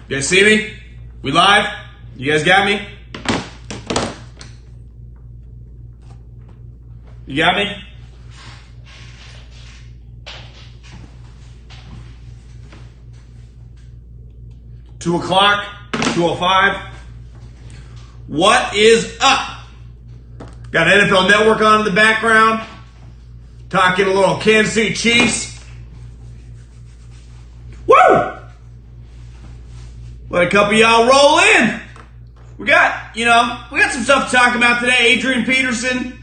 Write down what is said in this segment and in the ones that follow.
You guys see me? We live? You guys got me? You got me? Two o'clock, 2:05. What is up? Got NFL Network on in the background. Talking a little Kansas City Chiefs. Woo! Let a couple of y'all roll in. We got some stuff to talk about today. Adrian Peterson,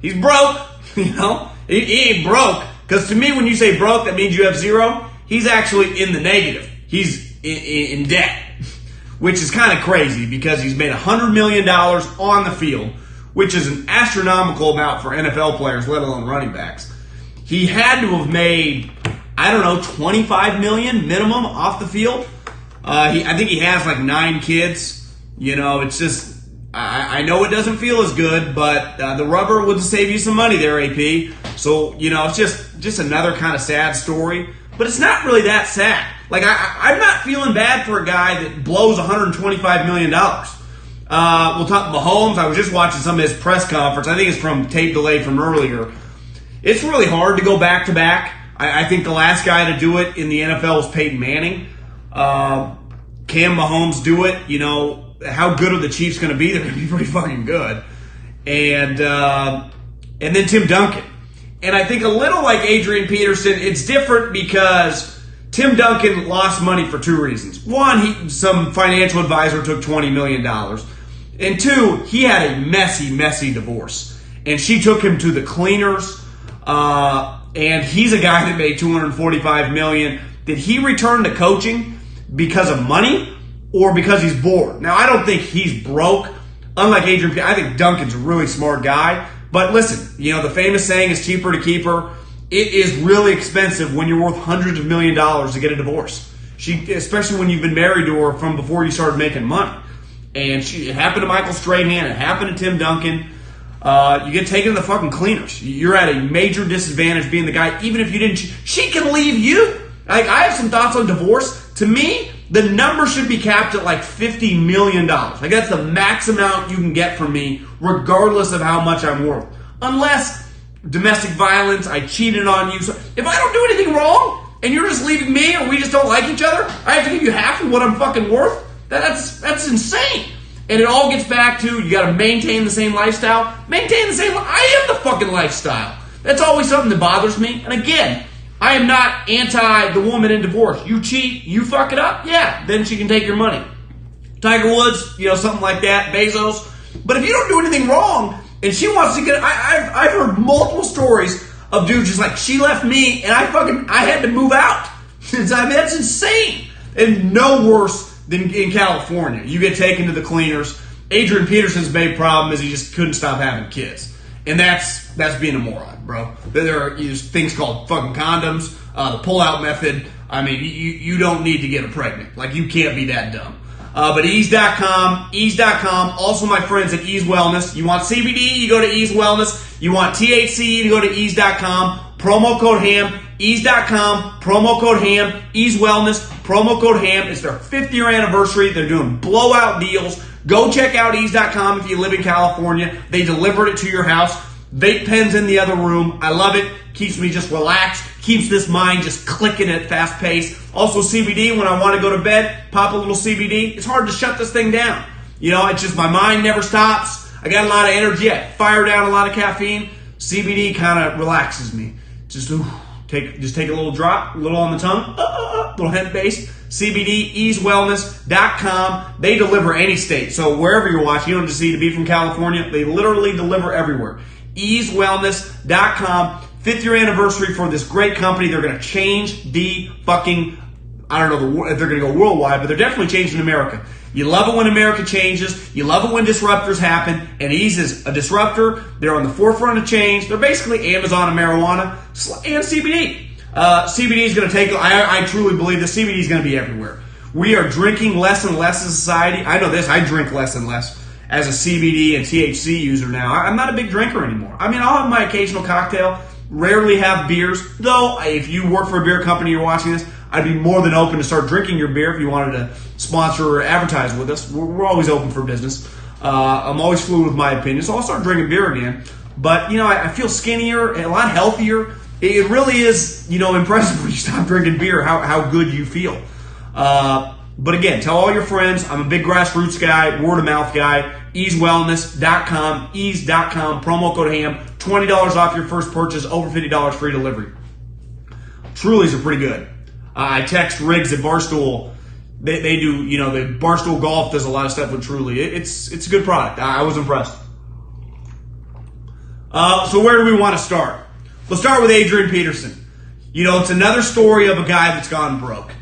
he's broke. He ain't broke. Because to me, when you say broke, that means you have zero. He's actually in the negative. He's in debt, which is kind of crazy because he's made $100 million on the field, which is an astronomical amount for NFL players, let alone running backs. He had to have made, $25 million minimum off the field. I think he has like 9 kids. It's just, I know it doesn't feel as good, but the rubber would save you some money there, AP. So, it's just another kind of sad story. But it's not really that sad. Like, I'm not feeling bad for a guy that blows $125 million. We'll talk Mahomes. I was just watching some of his press conference. I think it's from tape delay from earlier. It's really hard to go back-to-back. I think the last guy to do it in the NFL was Peyton Manning. Can Mahomes do it? How good are the Chiefs going to be? They're going to be pretty fucking good. And then Tim Duncan. And I think a little like Adrian Peterson, it's different because Tim Duncan lost money for 2 reasons. One, some financial advisor took $20 million. And 2, he had a messy divorce. And she took him to the cleaners. And he's a guy that made $245 million. Did he return to coaching because of money or because he's bored? Now, I don't think he's broke. Unlike Adrian Peterson, I think Duncan's a really smart guy. But listen, the famous saying is cheaper to keep her. It is really expensive when you're worth hundreds of million dollars to get a divorce. Especially when you've been married to her from before you started making money. And it happened to Michael Strahan. It happened to Tim Duncan. You get taken to the fucking cleaners. You're at a major disadvantage being the guy, even if you didn't. She can leave you. Like, I have some thoughts on divorce. To me, the number should be capped at like $50 million. Like, that's the max amount you can get from me, regardless of how much I'm worth. Unless domestic violence, I cheated on you. So if I don't do anything wrong, and you're just leaving me, or we just don't like each other, I have to give you half of what I'm fucking worth? That's insane. And it all gets back to, you gotta maintain the same lifestyle. I am the fucking lifestyle. That's always something that bothers me. And again, I am not anti the woman in divorce. You cheat, you fuck it up, yeah, then she can take your money. Tiger Woods, something like that, Bezos. But if you don't do anything wrong, and she wants to get, I've heard multiple stories of dudes just like, she left me, and I had to move out. That's insane. And no worse than in California. You get taken to the cleaners. Adrian Peterson's main problem is he just couldn't stop having kids. And that's being a moron, bro. There are things called fucking condoms, the pull-out method. I mean, you don't need to get her pregnant. Like, you can't be that dumb. But ease.com. Also, my friends at Ease Wellness. You want CBD, you go to Ease Wellness. You want THC, you go to ease.com. Promo code HAM, ease.com. Promo code HAM, Ease Wellness. Promo code HAM. It's their 5th year anniversary. They're doing blowout deals. Go check out ease.com if you live in California. They delivered it to your house. Vape pens in the other room. I love it. Keeps me just relaxed. Keeps this mind just clicking at fast pace. Also CBD, when I want to go to bed, pop a little CBD. It's hard to shut this thing down. It's just my mind never stops. I got a lot of energy. I fire down a lot of caffeine. CBD kind of relaxes me. Just take a little drop, a little on the tongue, little hemp based. CBD, easewellness.com. They deliver any state. So wherever you're watching, you don't just need to be from California. They literally deliver everywhere. Easewellness.com. 5th year anniversary for this great company. They're going to change the fucking, I don't know if they're going to go worldwide, but they're definitely changing America. You love it when America changes. You love it when disruptors happen. And Ease is a disruptor. They're on the forefront of change. They're basically Amazon of marijuana and CBD. CBD is going to take, I truly believe that CBD is going to be everywhere. We are drinking less and less as a society. I know this. I drink less and less as a CBD and THC user now. I'm not a big drinker anymore. I mean, I'll have my occasional cocktail. Rarely have beers. Though, if you work for a beer company, you're watching this, I'd be more than open to start drinking your beer if you wanted to sponsor or advertise with us. We're always open for business. I'm always fluid with my opinion, so I'll start drinking beer again. But, I feel skinnier, a lot healthier. It really is, impressive when you stop drinking beer, how good you feel. But again, tell all your friends. I'm a big grassroots guy, word of mouth guy. easewellness.com, ease.com, promo code HAM, $20 off your first purchase, over $50 free delivery. Trulies are pretty good. I text Riggs at Barstool. They do, the Barstool Golf does a lot of stuff with Truly. It's a good product. I was impressed. So where do we want to start? Let's start with Adrian Peterson. It's another story of a guy that's gone broke.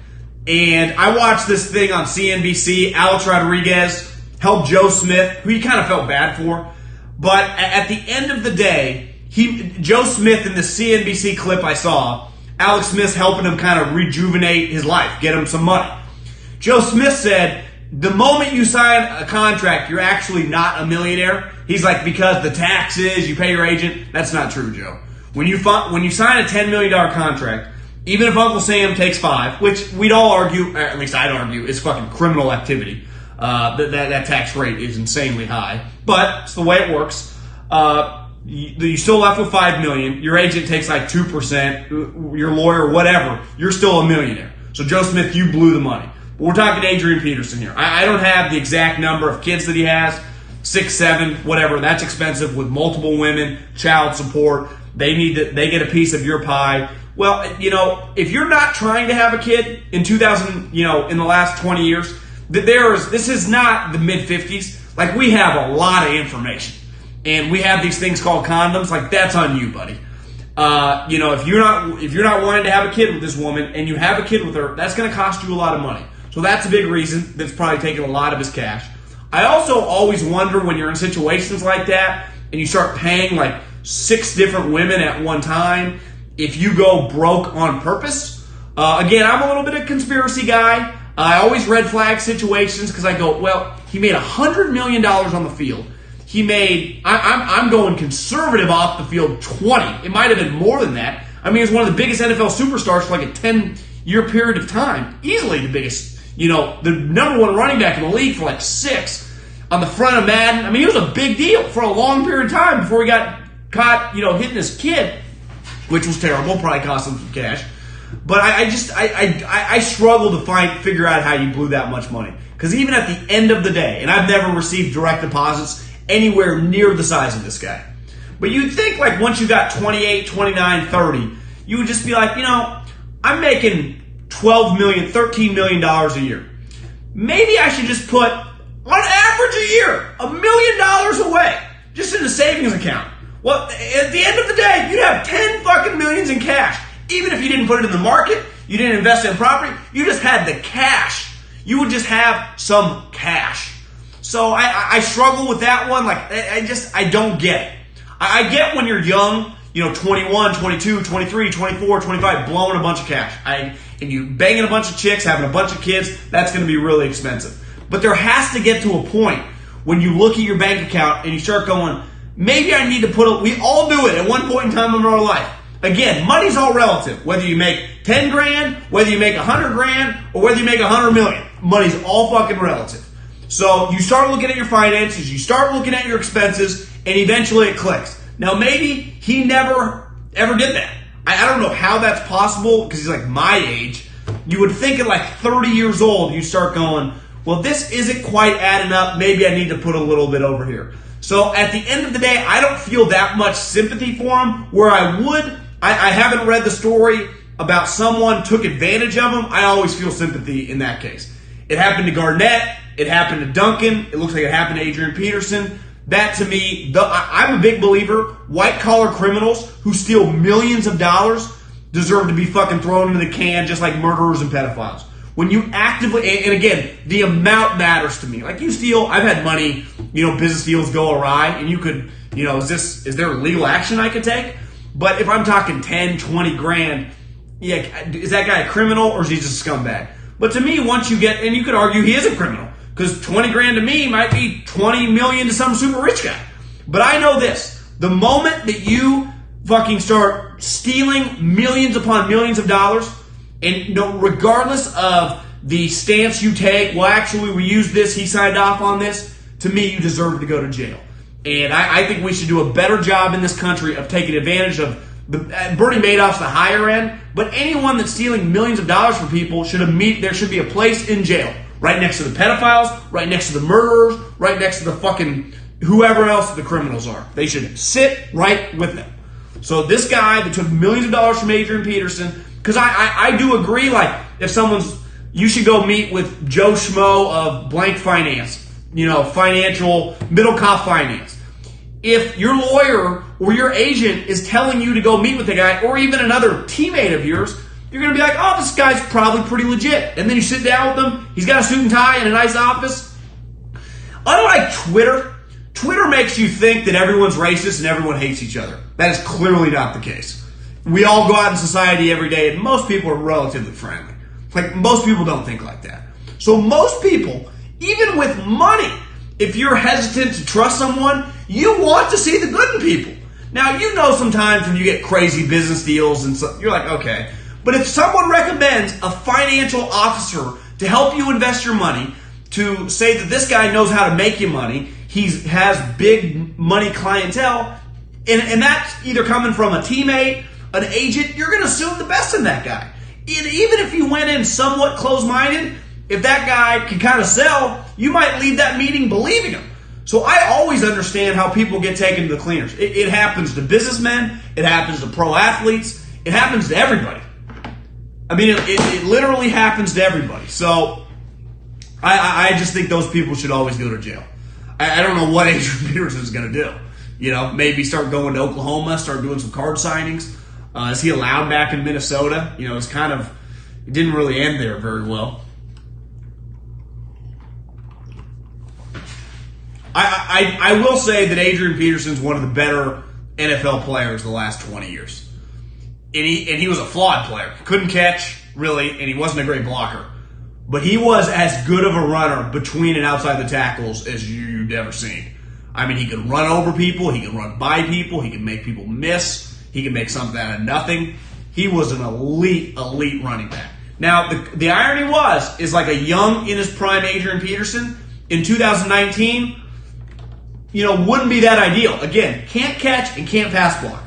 And I watched this thing on CNBC. Alex Rodriguez helped Joe Smith, who he kind of felt bad for. But at the end of the day, Joe Smith in the CNBC clip I saw, Alex Smith's helping him kind of rejuvenate his life, get him some money. Joe Smith said, the moment you sign a contract, you're actually not a millionaire. He's like, because the taxes, you pay your agent. That's not true, Joe. When you sign a $10 million contract, even if Uncle Sam takes 5, which we'd all argue, or at least I'd argue, is fucking criminal activity. That tax rate is insanely high, but it's the way it works. You still left with $5 million. Your agent takes like 2%. Your lawyer, whatever. You're still a millionaire. So Joe Smith, you blew the money. But we're talking Adrian Peterson here. I don't have the exact number of kids that he has, 6, 7, whatever. That's expensive with multiple women, child support. They get a piece of your pie. Well, if you're not trying to have a kid in 2000, in the last 20 years, this is not the mid-50s. Like, we have a lot of information. And we have these things called condoms. Like, that's on you, buddy. If you're not wanting to have a kid with this woman and you have a kid with her, that's going to cost you a lot of money. So that's a big reason that's probably taking a lot of his cash. I also always wonder when you're in situations like that and you start paying like 6 different women at one time, if you go broke on purpose. Again, I'm a little bit of a conspiracy guy. I always red flag situations because I go, well, he made $100 million on the field. He made, I'm going conservative off the field, 20. It might have been more than that. I mean, he's one of the biggest NFL superstars for like a 10-year period of time. Easily the biggest, the number 1 running back in the league for like 6 on the front of Madden. I mean, he was a big deal for a long period of time before he got caught, hitting his kid, which was terrible, probably cost him some cash. But I struggle to figure out how you blew that much money. Because even at the end of the day, and I've never received direct deposits anywhere near the size of this guy. But you'd think like once you got 28, 29, 30, you would just be like, I'm making $12 million, $13 million a year. Maybe I should just put, on average a year, $1 million away, just in a savings account. Well, at the end of the day, you'd have 10 fucking millions in cash. Even if you didn't put it in the market, you didn't invest in property, you just had the cash. You would just have some cash. So I struggle with that one. Like, I don't get it. I get when you're young, 21, 22, 23, 24, 25, blowing a bunch of cash. And you banging a bunch of chicks, having a bunch of kids, that's going to be really expensive. But there has to get to a point when you look at your bank account and you start going, maybe I need to we all do it at one point in time in our life. Again, money's all relative. Whether you make 10 grand, whether you make 100 grand, or whether you make 100 million. Money's all fucking relative. So you start looking at your finances, you start looking at your expenses, and eventually it clicks. Now maybe he never ever did that. I don't know how that's possible because he's like my age. You would think at like 30 years old, you start going, well, this isn't quite adding up. Maybe I need to put a little bit over here. So at the end of the day, I don't feel that much sympathy for him where I would. I haven't read the story about someone took advantage of him. I always feel sympathy in that case. It happened to Garnett. It happened to Duncan. It looks like it happened to Adrian Peterson. That to me, I'm a big believer. White collar criminals who steal millions of dollars deserve to be fucking thrown into the can just like murderers and pedophiles. When you actively, and again, the amount matters to me. Like you steal, I've had money, business deals go awry and you could, is there legal action I could take? But if I'm talking 10, 20 grand, yeah, is that guy a criminal or is he just a scumbag? But to me, once you get, and you could argue he is a criminal, because 20 grand to me might be 20 million to some super rich guy. But I know this, the moment that you fucking start stealing millions upon millions of dollars, And no, regardless of the stance you take, well, actually, we used this, he signed off on this, to me, you deserve to go to jail. And I think we should do a better job in this country of taking advantage of Bernie Madoff's the higher end, but anyone that's stealing millions of dollars from people there should be a place in jail, right next to the pedophiles, right next to the murderers, right next to the fucking whoever else the criminals are. They should sit right with them. So this guy that took millions of dollars from Adrian Peterson, because I do agree, like, if you should go meet with Joe Schmo of blank finance, financial, Middlekauff finance. If your lawyer or your agent is telling you to go meet with the guy, or even another teammate of yours, you're going to be like, oh, this guy's probably pretty legit. And then you sit down with him, he's got a suit and tie in a nice office. Unlike Twitter makes you think that everyone's racist and everyone hates each other. That is clearly not the case. We all go out in society every day, and most people are relatively friendly. Like, most people don't think like that. So most people, even with money, if you're hesitant to trust someone, you want to see the good in people. Now, sometimes when you get crazy business deals and so, you're like, okay. But if someone recommends a financial officer to help you invest your money, to say that this guy knows how to make you money, he has big money clientele, and that's either coming from a teammate, an agent, you're going to assume the best in that guy. And even if you went in somewhat closed-minded, if that guy can kind of sell, you might leave that meeting believing him. So I always understand how people get taken to the cleaners. It happens to businessmen. It happens to pro athletes. It happens to everybody. I mean, it literally happens to everybody. So I just think those people should always go to jail. I don't know what Adrian Peterson is going to do. Maybe start going to Oklahoma, start doing some card signings. Is he allowed back in Minnesota? It didn't really end there very well. I will say that Adrian Peterson's one of the better NFL players the last 20 years. And he was a flawed player. Couldn't catch, really, and he wasn't a great blocker. But he was as good of a runner between and outside the tackles as you'd ever seen. I mean, he could run over people. He could run by people. He could make people miss. He could make something out of nothing. He was an elite running back. Now, the irony is like a young, in his prime Adrian Peterson in 2019, wouldn't be that ideal. Again, can't catch and can't pass block.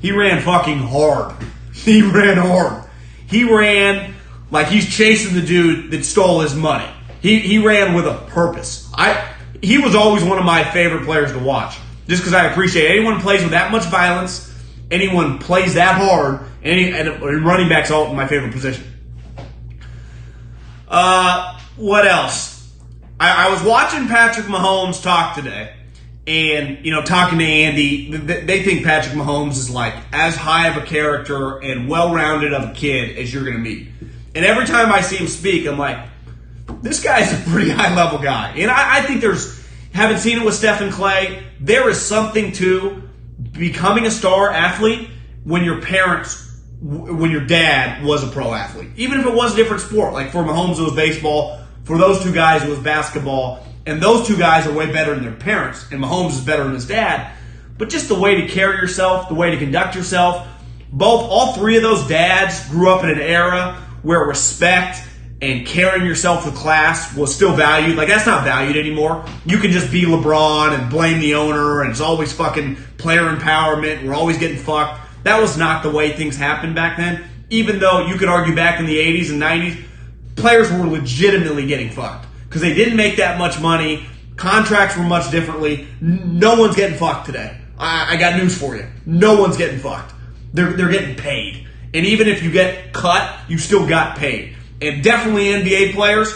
He ran fucking hard. He ran hard. He ran like he's chasing the dude that stole his money. He ran with a purpose. He was always one of my favorite players to watch, just because I appreciate anyone who plays with that much violence, anyone plays that hard, and running back's all my favorite position. What else? I was watching Patrick Mahomes talk today, and talking to Andy, they think Patrick Mahomes is like as high of a character and well-rounded of a kid as you're going to meet. And every time I see him speak, I'm like, this guy's a pretty high-level guy. And I think haven't seen it with Stephen Clay, there is something to becoming a star athlete when your dad was a pro athlete. Even if it was a different sport. Like for Mahomes, it was baseball. For those two guys, it was basketball. And those two guys are way better than their parents. And Mahomes is better than his dad. But just the way to carry yourself, the way to conduct yourself. All three of those dads grew up in an era where respect and carrying yourself with class was still valued. Like, that's not valued anymore. You can just be LeBron and blame the owner, and it's always fucking player empowerment. We're always getting fucked. That was not the way things happened back then. Even though you could argue back in the 80s and 90s, players were legitimately getting fucked because they didn't make that much money. Contracts were much differently. No one's getting fucked today. I got news for you. No one's getting fucked. They're getting paid. And even if you get cut, you still got paid. And definitely NBA players,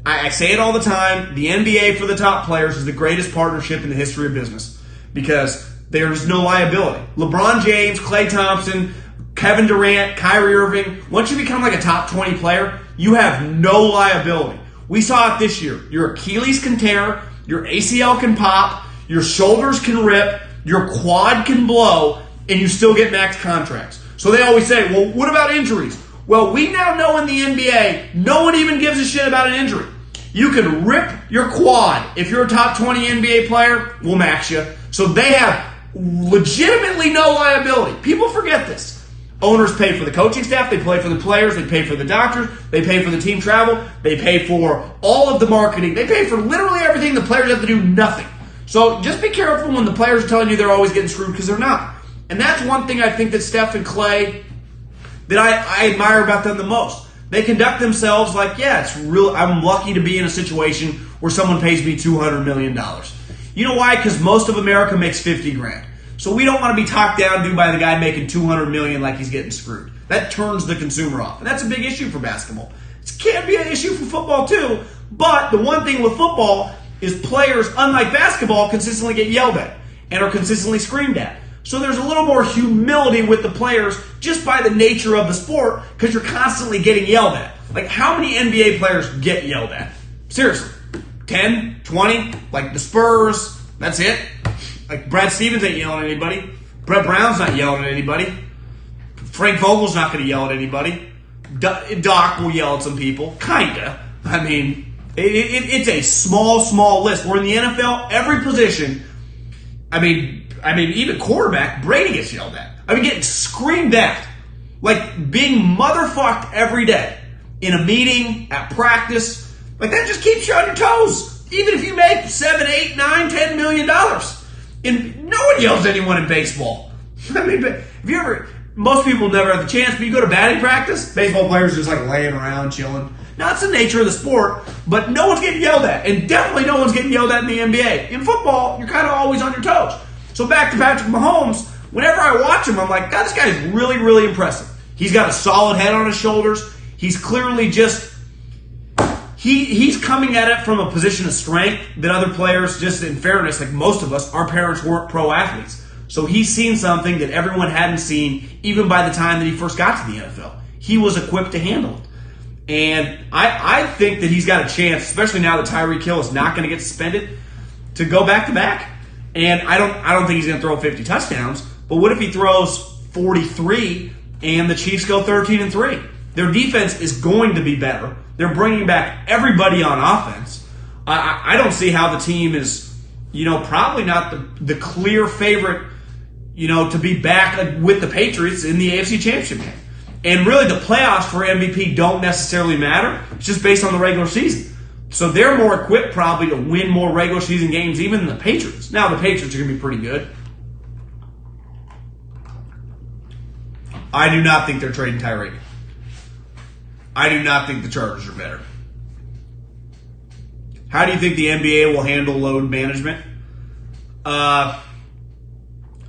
I say it all the time, the NBA for the top players is the greatest partnership in the history of business because there's no liability. LeBron James, Klay Thompson, Kevin Durant, Kyrie Irving, once you become like a top 20 player, you have no liability. We saw it this year. Your Achilles can tear, your ACL can pop, your shoulders can rip, your quad can blow, and you still get max contracts. So they always say, well, what about injuries? Well, we now know in the NBA, no one even gives a shit about an injury. You can rip your quad. If you're a top 20 NBA player, we'll max you. So they have legitimately no liability. People forget this. Owners pay for the coaching staff, they pay for the players, they pay for the doctors, they pay for the team travel, they pay for all of the marketing, they pay for literally everything. The players have to do nothing. So just be careful when the players are telling you they're always getting screwed, because they're not. And that's one thing I think that Steph and Clay, that I admire about them the most. They conduct themselves like, yeah, it's real. I'm lucky to be in a situation where someone pays me $200 million. You know why? Because most of America makes 50 grand. So we don't want to be talked down to by the guy making $200 million like he's getting screwed. That turns the consumer off. And that's a big issue for basketball. It can be an issue for football too. But the one thing with football is players, unlike basketball, consistently get yelled at and are consistently screamed at. So there's a little more humility with the players just by the nature of the sport, because you're constantly getting yelled at. Like, how many NBA players get yelled at? Seriously. 10? 20? Like the Spurs? That's it? Like, Brad Stevens ain't yelling at anybody. Brett Brown's not yelling at anybody. Frank Vogel's not going to yell at anybody. Doc will yell at some people. Kinda. I mean, it's a small list. Where in the NFL, every position, I mean, even quarterback, Brady gets yelled at. I mean, getting screamed at. Like, being motherfucked every day. In a meeting, at practice. Like, that just keeps you on your toes. Even if you make $7, $8, $9, $10 million. And no one yells at anyone in baseball. I mean, if you ever, most people never have the chance, but you go to batting practice, baseball players just like laying around, chilling. Now, it's the nature of the sport, but no one's getting yelled at. And definitely no one's getting yelled at in the NBA. In football, you're kind of always on your toes. So back to Patrick Mahomes, whenever I watch him, I'm like, God, this guy is really, really impressive. He's got a solid head on his shoulders. He's clearly just, he's coming at it from a position of strength that other players, just in fairness, like most of us, our parents weren't pro athletes. So he's seen something that everyone hadn't seen even by the time that he first got to the NFL. He was equipped to handle it. And I think that he's got a chance, especially now that Tyreek Hill is not going to get suspended, to go back-to-back. And I don't think he's going to throw 50 touchdowns. But what if he throws 43 and the Chiefs go 13-3? Their defense is going to be better. They're bringing back everybody on offense. I don't see how the team is, probably not the clear favorite, to be back with the Patriots in the AFC Championship game. And really, the playoffs for MVP don't necessarily matter. It's just based on the regular season. So they're more equipped probably to win more regular season games even than the Patriots. Now, the Patriots are going to be pretty good. I do not think they're trading Tyreek. I do not think the Chargers are better. How do you think the NBA will handle load management? I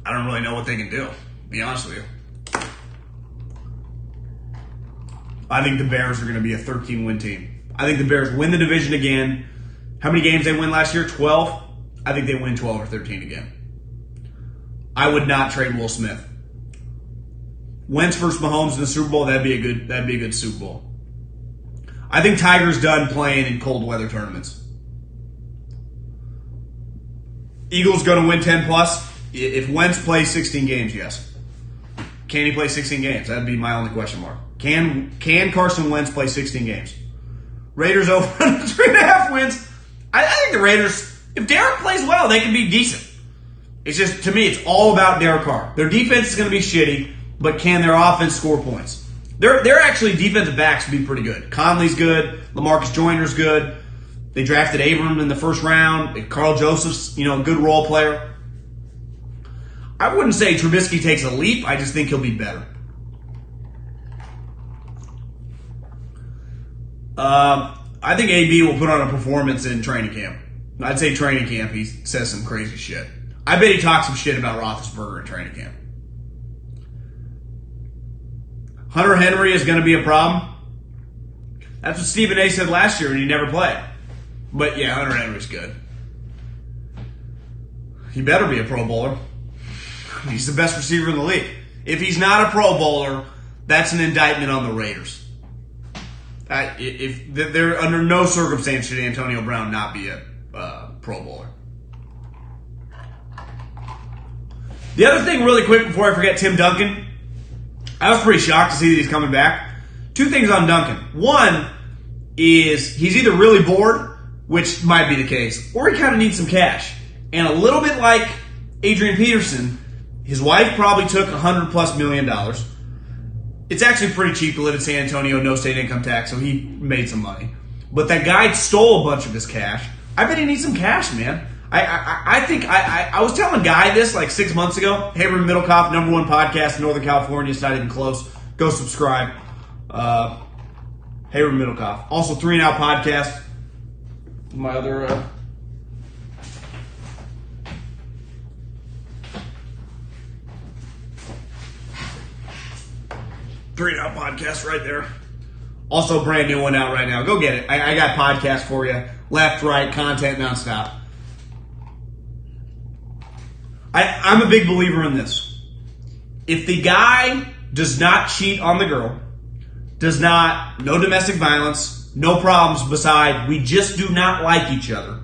don't really know what they can do, to be honest with you. I think the Bears are going to be a 13-win team. I think the Bears win the division again. How many games they win last year? 12? I think they win 12 or 13 again. I would not trade Will Smith. Wentz versus Mahomes in the Super Bowl, that'd be a good Super Bowl. I think Tiger's done playing in cold weather tournaments. Eagles going to win 10 plus. If Wentz plays 16 games, yes. Can he play 16 games? That'd be my only question mark. Can Carson Wentz play 16 games? Raiders over 3.5 wins. I think the Raiders, if Derek plays well, they can be decent. It's just, to me, it's all about Derek Carr. Their defense is going to be shitty, but can their offense score points? They're actually defensive backs to be pretty good. Conley's good. LaMarcus Joyner's good. They drafted Abram in the first round. Carl Joseph's, a good role player. I wouldn't say Trubisky takes a leap. I just think he'll be better. I think AB will put on a performance in training camp. I'd say training camp, he says some crazy shit. I bet he talks some shit about Roethlisberger in training camp. Hunter Henry is going to be a problem. That's what Stephen A. said last year, and he never played. But yeah, Hunter Henry's good. He better be a Pro Bowler. He's the best receiver in the league. If he's not a Pro Bowler, that's an indictment on the Raiders. If they're under no circumstance should Antonio Brown not be a Pro Bowler. The other thing, really quick, before I forget, Tim Duncan. I was pretty shocked to see that he's coming back. Two things on Duncan. One is he's either really bored, which might be the case, or he kind of needs some cash. And a little bit like Adrian Peterson, his wife probably took $100+ million. It's actually pretty cheap to live in San Antonio, no state income tax, so he made some money. But that guy stole a bunch of his cash. I bet he needs some cash, man. I was telling a guy this like 6 months ago. Haber Middlekauff, #1 podcast in Northern California. It's not even close. Go subscribe. Haber Middlekauff. Also, 3 and Out podcast. My other... 3 and Out podcast right there. Also, brand new one out right now. Go get it. I got podcasts for you. Left, right, content, nonstop. I'm a big believer in this. If the guy does not cheat on the girl, no domestic violence, no problems beside we just do not like each other,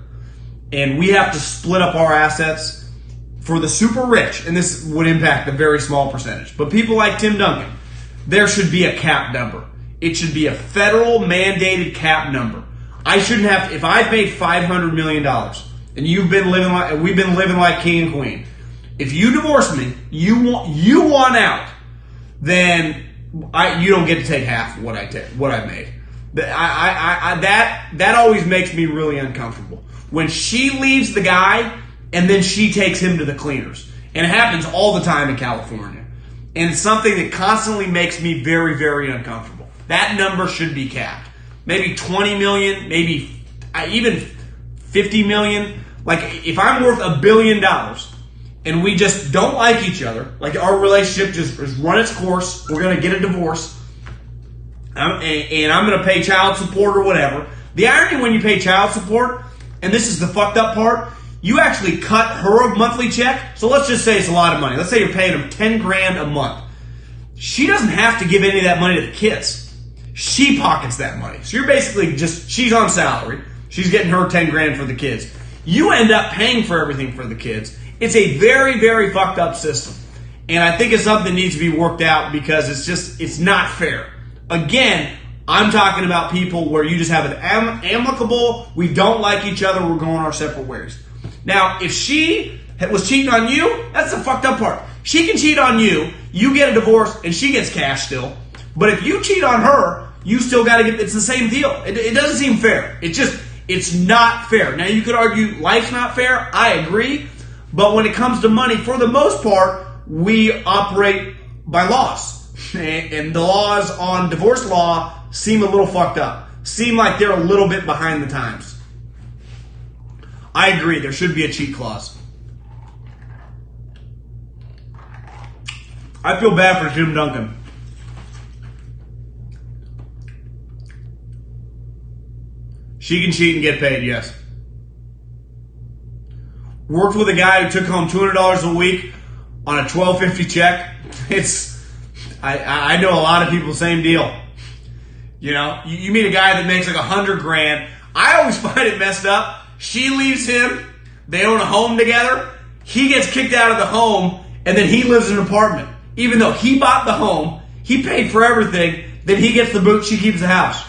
and we have to split up our assets for the super rich, and this would impact a very small percentage, but people like Tim Duncan, there should be a cap number. It should be a federal mandated cap number. I shouldn't have, if I've made $500 million and we've been living like king and queen, if you divorce me, you want out, then you don't get to take half of what I made. That always makes me really uncomfortable. When she leaves the guy and then she takes him to the cleaners. And it happens all the time in California. And it's something that constantly makes me very, very uncomfortable. That number should be capped. Maybe 20 million, maybe even 50 million. Like if I'm worth $1 billion and we just don't like each other, like our relationship just run its course, we're going to get a divorce, and I'm going to pay child support or whatever. The irony when you pay child support, and this is the fucked up part, you actually cut her a monthly check. So let's just say it's a lot of money. Let's say you're paying them $10,000 a month. She doesn't have to give any of that money to the kids. She pockets that money. So you're basically she's on salary. She's getting her $10,000 for the kids. You end up paying for everything for the kids. It's a very, very fucked up system. And I think it's something that needs to be worked out because it's not fair. Again, I'm talking about people where you just have an amicable, we don't like each other, we're going our separate ways. Now, if she was cheating on you, that's the fucked up part. She can cheat on you, you get a divorce, and she gets cash still. But if you cheat on her, you still got to get, it's the same deal. It doesn't seem fair. It's not fair. Now, you could argue life's not fair. I agree. But when it comes to money, for the most part, we operate by laws. And the laws on divorce law seem a little fucked up. Seem like they're a little bit behind the times. I agree. There should be a cheat clause. I feel bad for Tim Duncan. She can cheat and get paid, yes. Worked with a guy who took home $200 a week on a $12.50 check. I know a lot of people, same deal. You know, you meet a guy that makes like $100,000. I always find it messed up. She leaves him. They own a home together. He gets kicked out of the home, and then he lives in an apartment. Even though he bought the home, he paid for everything, then he gets the boot, she keeps the house.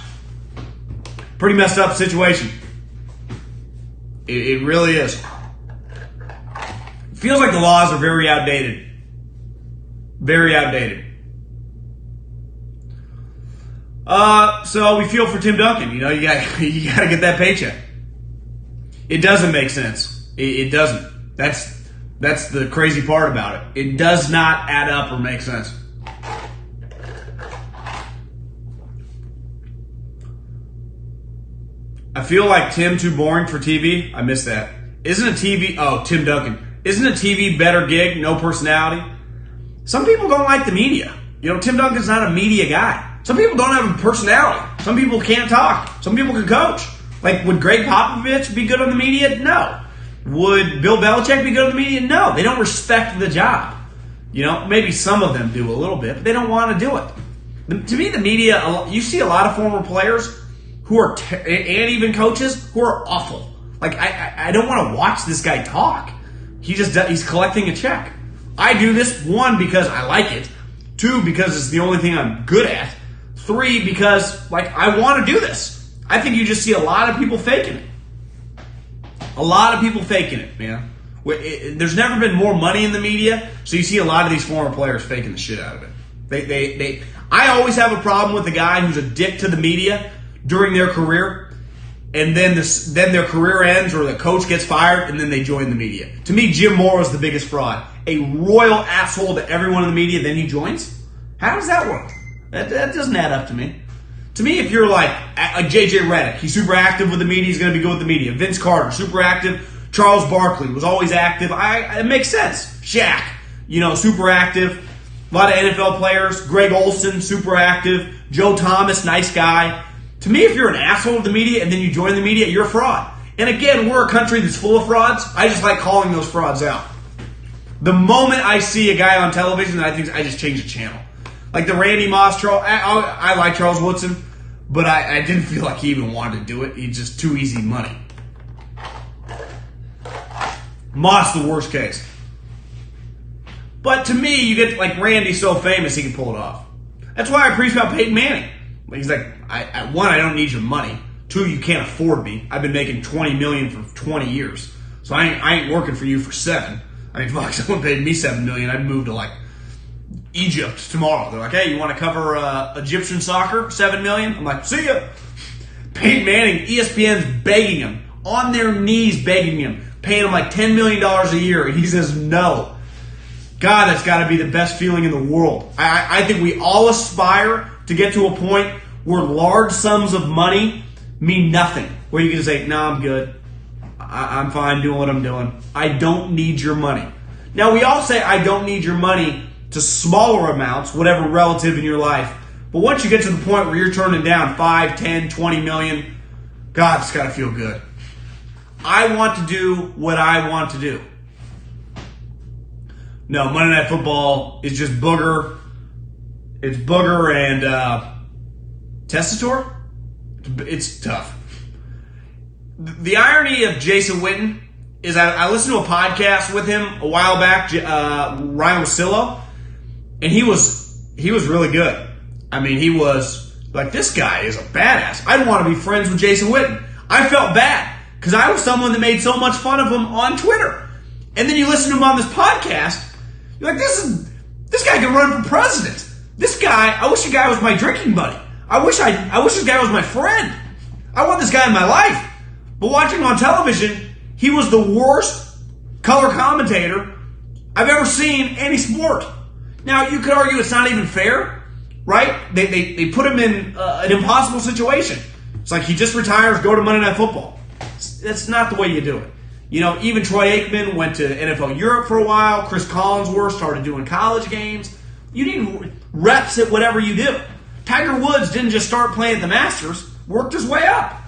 Pretty messed up situation. It really is. It feels like the laws are very outdated. Very outdated. So we feel for Tim Duncan. You know, you got to get that paycheck. It doesn't make sense. It doesn't. That's the crazy part about it. It does not add up or make sense. I feel like Tim too boring for TV. I miss that. Isn't a TV... Oh, Tim Duncan. Isn't a TV better gig? No personality? Some people don't like the media. You know, Tim Duncan's not a media guy. Some people don't have a personality. Some people can't talk. Some people can coach. Like, would Greg Popovich be good on the media? No. Would Bill Belichick be good on the media? No. They don't respect the job. You know, maybe some of them do a little bit, but they don't want to do it. To me, the media... You see a lot of former players... who are, and even coaches, who are awful. Like, I don't want to watch this guy talk. He's collecting a check. I do this, 1, because I like it. 2, because it's the only thing I'm good at. 3, because, like, I want to do this. I think you just see a lot of people faking it. A lot of people faking it, man. There's never been more money in the media, so you see a lot of these former players faking the shit out of it. I always have a problem with the guy who's a dick to the media during their career, and then their career ends or the coach gets fired, and then they join the media. To me, Jim Moore is the biggest fraud. A royal asshole to everyone in the media, then he joins? How does that work? That doesn't add up to me. To me, if you're like J.J. Redick, he's super active with the media, he's going to be good with the media. Vince Carter, super active. Charles Barkley was always active. It makes sense. Shaq, super active. A lot of NFL players. Greg Olson, super active. Joe Thomas, nice guy. To me, if you're an asshole of the media and then you join the media, you're a fraud. And again, we're a country that's full of frauds. I just like calling those frauds out. The moment I see a guy on television, I just change the channel. Like the Randy Moss, I like Charles Woodson, but I didn't feel like he even wanted to do it. He's just too easy money. Moss, the worst case. But to me, you get like Randy's so famous, he can pull it off. That's why I preach about Peyton Manning. He's like, one, I don't need your money. Two, you can't afford me. I've been making $20 million for 20 years, so I ain't working for you for 7. I mean, fuck, someone paid me $7 million. I'd move to like Egypt tomorrow. They're like, hey, you want to cover Egyptian soccer? $7 million. I'm like, see ya. Peyton Manning, ESPN's begging him, on their knees begging him, paying him like $10 million a year, and he says no. God, that's got to be the best feeling in the world. I think we all aspire to get to a point where large sums of money mean nothing. Where you can say, no, I'm good. I'm fine doing what I'm doing. I don't need your money. Now, we all say, I don't need your money to smaller amounts, whatever relative in your life. But once you get to the point where you're turning down 5, 10, 20 million, God, it's got to feel good. I want to do what I want to do. No, Monday Night Football is just booger. It's booger and testator. It's tough. The irony of Jason Witten is I listened to a podcast with him a while back, Ryan Russillo, and he was really good. I mean, he was like, this guy is a badass. I'd want to be friends with Jason Witten. I felt bad because I was someone that made so much fun of him on Twitter. And then you listen to him on this podcast, you're like, this guy can run for president. This guy, I wish the guy was my drinking buddy. I wish this guy was my friend. I want this guy in my life. But watching him on television, he was the worst color commentator I've ever seen any sport. Now, you could argue it's not even fair, right? They put him in an impossible situation. It's like he just retires, go to Monday Night Football. That's not the way you do it. Even Troy Aikman went to NFL Europe for a while. Chris Collinsworth started doing college games. You need reps at whatever you do. Tiger Woods didn't just start playing at the Masters, worked his way up.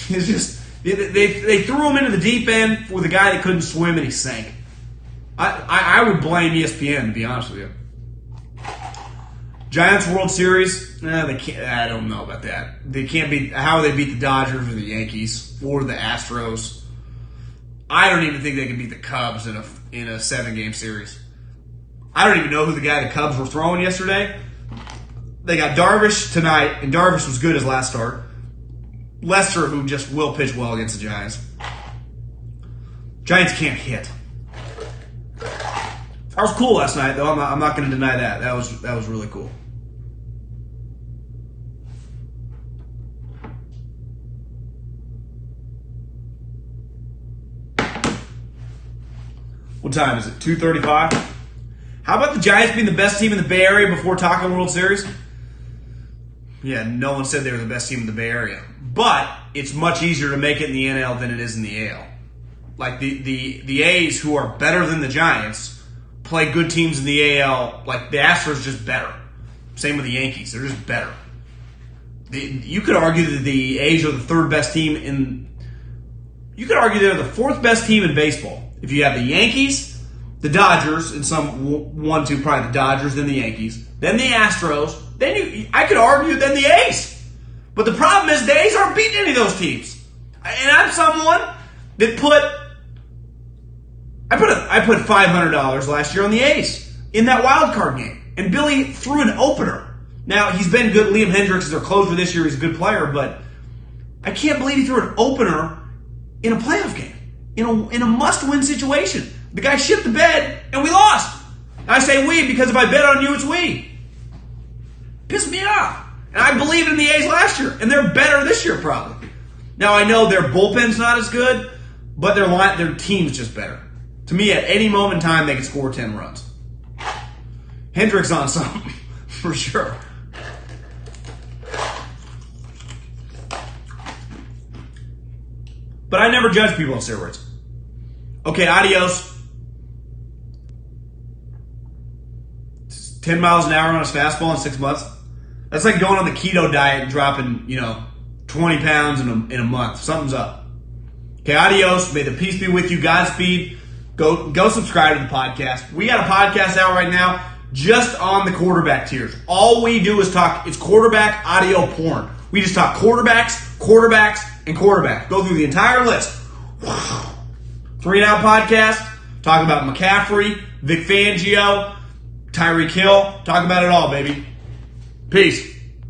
It's just, they threw him into the deep end with a guy that couldn't swim and he sank. I would blame ESPN, to be honest with you. Giants World Series, they can't. I don't know about that. They can't beat. How they beat the Dodgers or the Yankees or the Astros? I don't even think they can beat the Cubs in a 7-game series. I don't even know who the guy the Cubs were throwing yesterday. They got Darvish tonight, and Darvish was good his last start. Lester, who just will pitch well against the Giants. Giants can't hit. That was cool last night, though. I'm not going to deny that. That was really cool. What time is it? 2:35? How about the Giants being the best team in the Bay Area before talking World Series? Yeah, no one said they were the best team in the Bay Area. But it's much easier to make it in the NL than it is in the AL. Like the A's, who are better than the Giants, play good teams in the AL. Like the Astros, just better. Same with the Yankees. They're just better. You could argue that the A's are the third best team in... You could argue they're the fourth best team in baseball. If you have the Yankees, the Dodgers, and probably the Dodgers, then the Yankees, then the Astros, I could argue then the A's. But the problem is the A's aren't beating any of those teams. And I'm someone that I put $500 last year on the A's in that wild card game. And Billy threw an opener. Now, he's been good. Liam Hendricks is their closer this year. He's a good player. But I can't believe he threw an opener in a playoff game. In a must-win situation. The guy shit the bed, and we lost. I say we because if I bet on you, it's we. Pissed me off. And I believed in the A's last year, and they're better this year probably. Now I know their bullpen's not as good, but their team's just better. To me, at any moment in time, they can score 10 runs. Hendrick's on something, for sure. But I never judge people on steroids. Okay, adios. 10 miles an hour on his fastball in 6 months. That's like going on the keto diet and dropping, 20 pounds in a month. Something's up. Okay, adios. May the peace be with you. Godspeed. Go subscribe to the podcast. We got a podcast out right now just on the quarterback tiers. All we do is talk. It's quarterback audio porn. We just talk quarterbacks, and quarterbacks. Go through the entire list. 3 and Out podcast. Talk about McCaffrey, Vic Fangio, Tyreek Hill. Talk about it all, baby. Peace.